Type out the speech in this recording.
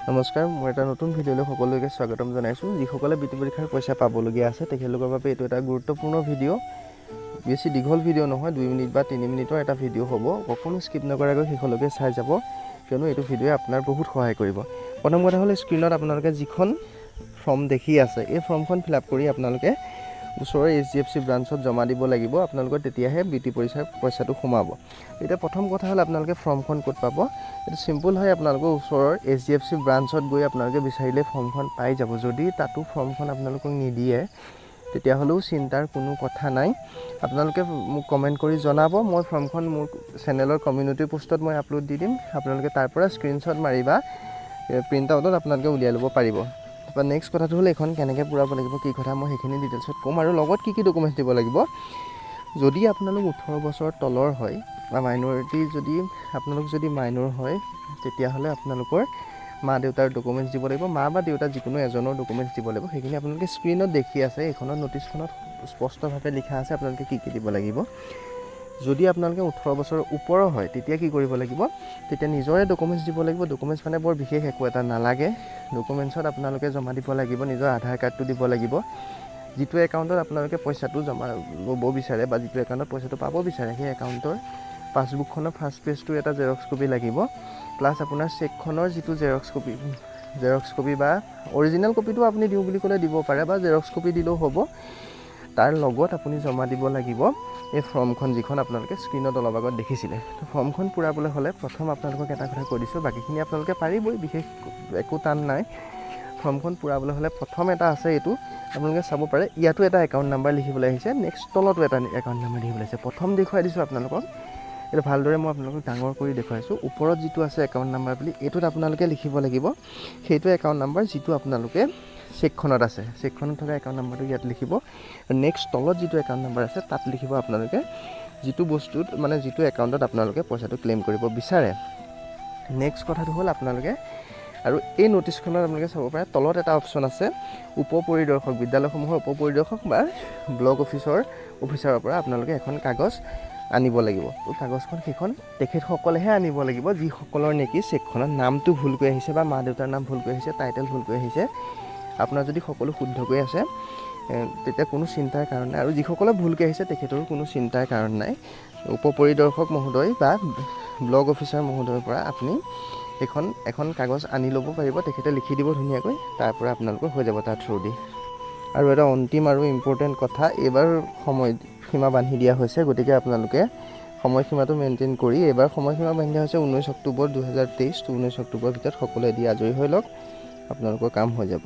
নমস্কাৰ, মই এটা নতুন ভিডিঅ'লৈ সকলোকে স্বাগতম জনাইছোঁ। যিসকলে বৃত্তি পৰীক্ষাৰ পইচা পাবলগীয়া আছে তেখেতলোকৰ বাবে এইটো এটা গুৰুত্বপূৰ্ণ ভিডিঅ'। বেছি দীঘল ভিডিঅ' নহয়, 2 মিনিট বা 3 মিনিটৰ এটা ভিডিঅ' হ'ব। অকণো স্কিপ নকৰাকৈ শেষলৈকে চাই যাব, কিয়নো এইটো ভিডিঅ'য়ে আপোনাৰ বহুত সহায় কৰিব। প্ৰথম কথা হ'ল স্ক্ৰীণত আপোনালোকে যিখন ফৰ্ম দেখি আছে, এই ফৰ্মখন ফিল আপ কৰি আপোনালোকে ওচৰৰ HDFC ব্ৰাঞ্চত জমা দিব লাগিব। আপোনালোকৰ তেতিয়াহে বৃত্তি পৰীক্ষাৰ পইচাটো সোমাব। এতিয়া প্ৰথম কথা হ'ল আপোনালোকে ফৰ্মখন ক'ত পাব। এইটো চিম্পল হয়, আপোনালোকৰ ওচৰৰ HDFC ব্ৰাঞ্চত গৈ আপোনালোকে বিচাৰিলে ফৰ্মখন পাই যাব। যদি তাতো ফৰ্মখন আপোনালোকক নিদিয়ে তেতিয়াহ'লেও চিন্তাৰ কোনো কথা নাই। আপোনালোকে মোক কমেণ্ট কৰি জনাব, মই ফৰ্মখন মোৰ চেনেলৰ কমিউনিটি পোষ্টত মই আপলোড দি দিম। আপোনালোকে তাৰ পৰা স্ক্ৰীনশ্বট মাৰি বা প্ৰিণ্ট আউটত আপোনালোকে উলিয়াই ল'ব পাৰিব। তাৰপৰা নেক্সট কথাটো হ'ল এইখন কেনেকৈ পূৰাব লাগিব, কি কথা মই সেইখিনি ডিটেইলছত ক'ম। আৰু লগত কি ডকুমেণ্টছ দিব লাগিব। যদি আপোনালোক 18 বছৰ তলৰ হয় বা মাইনৰিটি, যদি আপোনালোক যদি মাইনৰ হয় তেতিয়াহ'লে আপোনালোকৰ মা দেউতাৰ ডকুমেণ্টছ দিব লাগিব। মা বা দেউতা যিকোনো এজনৰ ডকুমেণ্টছ দিব লাগিব। সেইখিনি আপোনালোকে স্ক্ৰীণত দেখি আছে, এইখনত ন'টিছখনত স্পষ্টভাৱে লিখা আছে আপোনালোকে কি দিব লাগিব। যদি আপোনালোকে 18 বছৰৰ ওপৰৰ হয় তেতিয়া কি কৰিব লাগিব, তেতিয়া নিজৰে ডকুমেণ্টছ দিব লাগিব। ডকুমেণ্টছ মানে বৰ বিশেষ একো এটা নালাগে। ডকুমেণ্টছত আপোনালোকে জমা দিব লাগিব নিজৰ আধাৰ কাৰ্ডটো দিব লাগিব। যিটো একাউণ্টত আপোনালোকে পইচাটো জমা ল'ব বিচাৰে বা যিটো একাউণ্টত পইচাটো পাব বিচাৰে, সেই একাউণ্টৰ পাছবুকখনৰ ফাৰ্ষ্ট পেজটো এটা জেৰক্স কপি লাগিব। প্লাছ আপোনাৰ চেকখনৰ যিটো জেৰক্স কপি বা অৰিজিনেল কপিটো আপুনি দিওঁ বুলি ক'লে দিব পাৰে বা জেৰক্স কপি দিলেও হ'ব। তাৰ লগত আপুনি জমা দিব লাগিব এই ফৰ্মখন, যিখন আপোনালোকে স্ক্ৰীণত অলপ আগত দেখিছিলে। তো ফৰ্মখন পূৰাবলৈ হ'লে প্ৰথম আপোনালোকক এটা কথা কৈ দিছোঁ, বাকীখিনি আপোনালোকে পাৰিবই, বিশেষ একো টান নাই। ফৰ্মখন পূৰাবলৈ হ'লে প্ৰথম এটা আছে, এইটো আপোনালোকে চাব পাৰে। ইয়াতো এটা একাউণ্ট নাম্বাৰ লিখিবলৈ আহিছে, নেক্সট তলতো এটা একাউণ্ট নাম্বাৰ লিখিবলৈ আহিছে। প্ৰথম দেখুৱাই দিছোঁ আপোনালোকক, এইটো ভালদৰে মই আপোনালোকক ডাঙৰ কৰি দেখুৱাইছোঁ। ওপৰত যিটো আছে একাউণ্ট নাম্বাৰ বুলি, এইটোত আপোনালোকে লিখিব লাগিব সেইটো একাউণ্ট নাম্বাৰ যিটো আপোনালোকে চেকখনত আছে। চেকখনত থকা একাউণ্ট নাম্বাৰটো ইয়াত লিখিব। নেক্সট তলত যিটো একাউণ্ট নাম্বাৰ আছে তাত লিখিব আপোনালোকে যিটো বস্তুত মানে যিটো একাউণ্টত আপোনালোকে পইচাটো ক্লেইম কৰিব বিচাৰে। নেক্সট কথাটো হ'ল আপোনালোকে, আৰু এই ন'টিছখনত আপোনালোকে চাব পাৰে তলত এটা অপশ্যন আছে, উপ পৰিদৰ্শক, বিদ্যালয়সমূহৰ উপ পৰিদৰ্শক বা ব্লক অফিচাৰৰ পৰা আপোনালোকে এখন কাগজ আনিব লাগিব। তো কাগজখন সেইখন তেখেতসকলেহে আনিব লাগিব যিসকলৰ নেকি চেকখনত নামটো ভুলকৈ আহিছে বা মা দেউতাৰ নাম ভুলকৈ আহিছে, টাইটেল ভুলকৈ আহিছে। আপোনাৰ যদি সকলো শুদ্ধকৈ আছে তেতিয়া কোনো চিন্তাৰ কাৰণ নাই, আৰু যিসকলে ভুলকৈ আহিছে তেখেতৰো কোনো চিন্তাৰ কাৰণ নাই। উপ পৰিদৰ্শক মহোদয় বা ব্লক অফিচাৰ মহোদয়ৰ পৰা আপুনি এখন কাগজ আনি ল'ব পাৰিব। তেখেতে লিখি দিব ধুনীয়াকৈ, তাৰ পৰা আপোনালোকৰ হৈ যাব তাৰ থ্ৰু দি। আৰু এটা অন্তিম আৰু ইম্পৰ্টেণ্ট কথা, এইবাৰ সময়সীমা বান্ধি দিয়া হৈছে, গতিকে আপোনালোকে সময়সীমাটো মেইনটেইন কৰি, এইবাৰ সময়সীমা বান্ধি দিয়া হৈছে 19 অক্টোবৰ 2023। 19 অক্টোবৰৰ ভিতৰত সকলোৱে দি আজৰি হৈ লওক, আপোনালোকৰ কাম হৈ যাব।